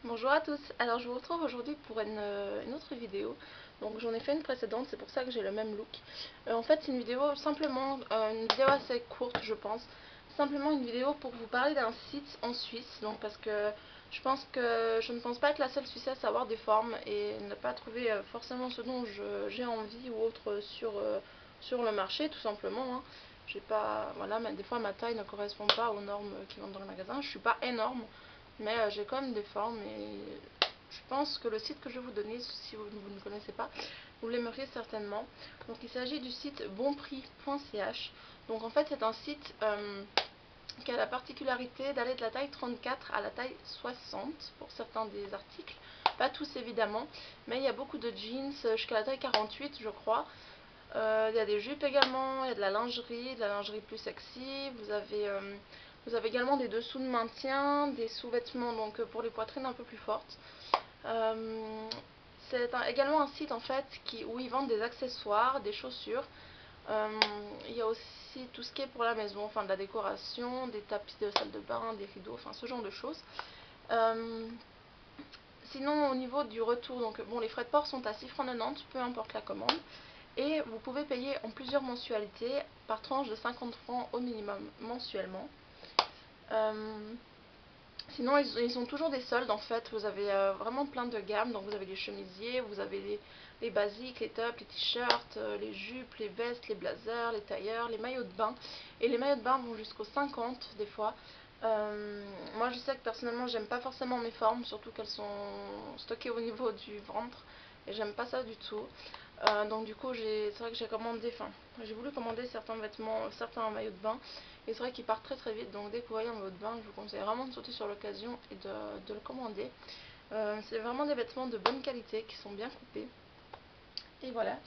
Bonjour à tous, alors je vous retrouve aujourd'hui pour une autre vidéo. Donc j'en ai fait une précédente, c'est pour ça que j'ai le même look. En fait c'est une vidéo simplement, une vidéo assez courte je pense. Simplement une vidéo pour vous parler d'un site en Suisse. Donc parce que je ne pense pas être la seule Suissesse à avoir des formes et ne pas trouver forcément ce dont j'ai envie ou autre sur le marché tout simplement. Hein. J'ai pas, voilà, mais des fois ma taille ne correspond pas aux normes qui vendent dans le magasin. Je suis pas énorme. Mais j'ai quand même des formes et je pense que le site que je vais vous donner, si vous ne connaissez pas, vous l'aimeriez certainement. Donc il s'agit du site bonprix.ch. Donc en fait c'est un site qui a la particularité d'aller de la taille 34 à la taille 60 pour certains des articles. Pas tous évidemment, mais il y a beaucoup de jeans jusqu'à la taille 48 je crois. Il y a des jupes également, il y a de la lingerie plus sexy, vous avez également des dessous de maintien, des sous-vêtements donc pour les poitrines un peu plus fortes. C'est également un site en fait où ils vendent des accessoires, des chaussures. Il y a aussi tout ce qui est pour la maison, enfin de la décoration, des tapis de salle de bain, des rideaux, enfin ce genre de choses. Sinon au niveau du retour, donc bon les frais de port sont à 6,90 francs, peu importe la commande. Et vous pouvez payer en plusieurs mensualités par tranche de 50 francs au minimum mensuellement. Sinon ils ont toujours des soldes en fait, vous avez vraiment plein de gammes, donc vous avez les chemisiers, vous avez les basiques, les tops, les t-shirts, les jupes, les vestes, les blazers, les tailleurs, les maillots de bain, et les maillots de bain vont jusqu'aux 50 des fois. Moi je sais que personnellement j'aime pas forcément mes formes, surtout qu'elles sont stockées au niveau du ventre, et j'aime pas ça du tout. Donc du coup c'est vrai que j'ai voulu commander certains vêtements, certains maillots de bain, et c'est vrai qu'ils partent très très vite, donc dès que vous voyez un maillot de bain, je vous conseille vraiment de sauter sur l'occasion et de le commander. C'est vraiment des vêtements de bonne qualité qui sont bien coupés. Et voilà.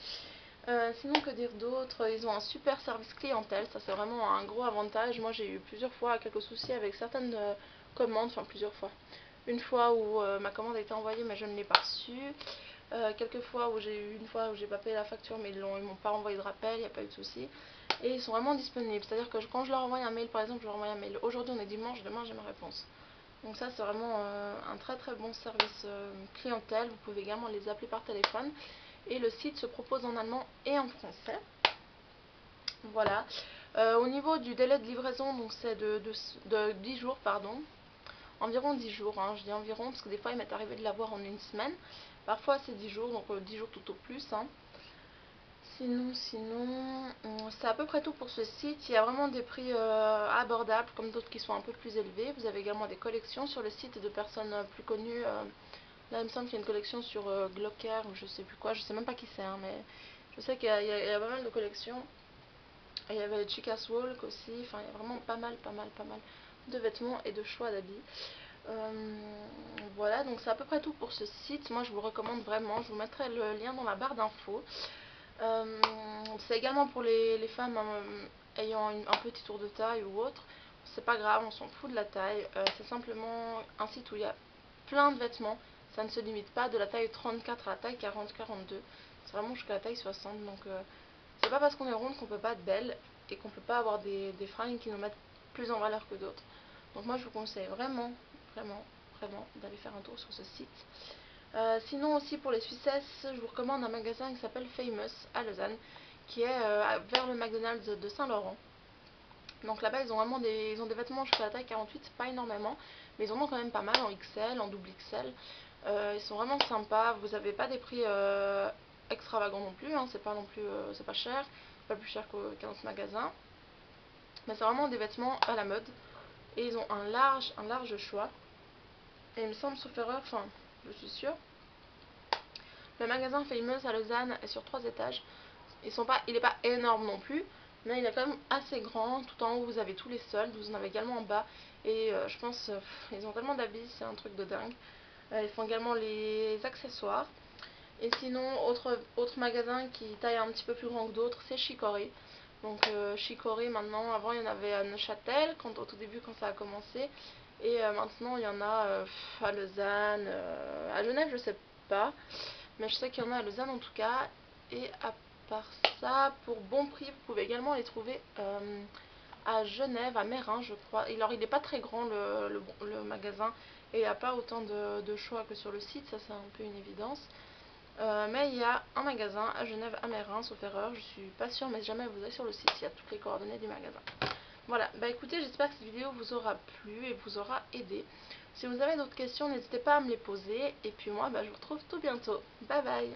Sinon que dire d'autre, ils ont un super service clientèle, ça c'est vraiment un gros avantage. Moi j'ai eu plusieurs fois quelques soucis avec certaines commandes, enfin plusieurs fois. Une fois où ma commande a été envoyée mais je ne l'ai pas reçue. Quelques fois où j'ai eu une fois où j'ai pas payé la facture mais ils m'ont pas envoyé de rappel, il n'y a pas eu de souci. Et ils sont vraiment disponibles, c'est à dire que quand je leur envoie un mail, par exemple je leur envoie un mail aujourd'hui, on est dimanche, demain j'ai ma réponse. Donc ça c'est vraiment un très très bon service clientèle. Vous pouvez également les appeler par téléphone et le site se propose en allemand et en français. Voilà. Au niveau du délai de livraison, donc c'est de 10 jours, pardon, environ 10 jours, hein, je dis environ parce que des fois il m'est arrivé de l'avoir en une semaine. Parfois c'est 10 jours, donc 10 jours tout au plus. Hein. Sinon, c'est à peu près tout pour ce site. Il y a vraiment des prix abordables, comme d'autres qui sont un peu plus élevés. Vous avez également des collections sur le site de personnes plus connues. Là, il me semble qu'il y a une collection sur Glocker ou je sais plus quoi. Je sais même pas qui c'est, hein, mais je sais qu'il y a pas mal de collections. Et il y avait Chicas Walk aussi. Enfin, il y a vraiment pas mal de vêtements et de choix d'habits. Voilà, donc c'est à peu près tout pour ce site. Moi, je vous le recommande vraiment. Je vous mettrai le lien dans la barre d'infos. C'est également pour les femmes ayant un petit tour de taille ou autre. C'est pas grave, on s'en fout de la taille. C'est simplement un site où il y a plein de vêtements. Ça ne se limite pas de la taille 34 à la taille 40-42. C'est vraiment jusqu'à la taille 60. Donc c'est pas parce qu'on est ronde qu'on peut pas être belle et qu'on peut pas avoir des fringues qui nous mettent plus en valeur que d'autres. Donc moi je vous conseille vraiment, vraiment, vraiment d'aller faire un tour sur ce site. Sinon aussi pour les Suissesses, je vous recommande un magasin qui s'appelle Famous à Lausanne, qui est vers le McDonald's de Saint-Laurent. Donc là-bas ils ont vraiment ils ont des vêtements jusqu'à la taille 48, pas énormément, mais ils en ont quand même pas mal en XL, en double XL. Ils sont vraiment sympas, vous n'avez pas des prix extravagants non plus, hein, c'est pas non plus, c'est pas cher, pas plus cher qu'un autre magasin. Mais c'est vraiment des vêtements à la mode et ils ont un large choix. Et il me semble, sauf erreur, enfin je suis sûre, le magasin Famous à Lausanne est sur 3 étages. Il n'est pas énorme non plus, mais il est quand même assez grand. Tout en haut, vous avez tous les soldes, vous en avez également en bas. Et je pense, ils ont tellement d'habits, c'est un truc de dingue. Ils font également les accessoires. Et sinon, autre magasin qui taille un petit peu plus grand que d'autres, c'est Chicorée. Donc Chicorée maintenant, avant il y en avait à Neuchâtel, au tout début quand ça a commencé. Et maintenant il y en a à Lausanne, à Genève je sais pas. Mais je sais qu'il y en a à Lausanne en tout cas. Et à part ça, pour bon prix, vous pouvez également les trouver à Genève, à Meyrin, je crois. Alors, il n'est pas très grand le magasin. et il n'y a pas autant de choix que sur le site, ça c'est un peu une évidence. Mais il y a un magasin à Genève à Meyrin, sauf erreur, je suis pas sûre, mais si jamais vous allez sur le site, il y a toutes les coordonnées du magasin. Voilà, bah écoutez, j'espère que cette vidéo vous aura plu et vous aura aidé. Si vous avez d'autres questions, n'hésitez pas à me les poser. Et puis moi, bah, je vous retrouve tout bientôt. Bye bye!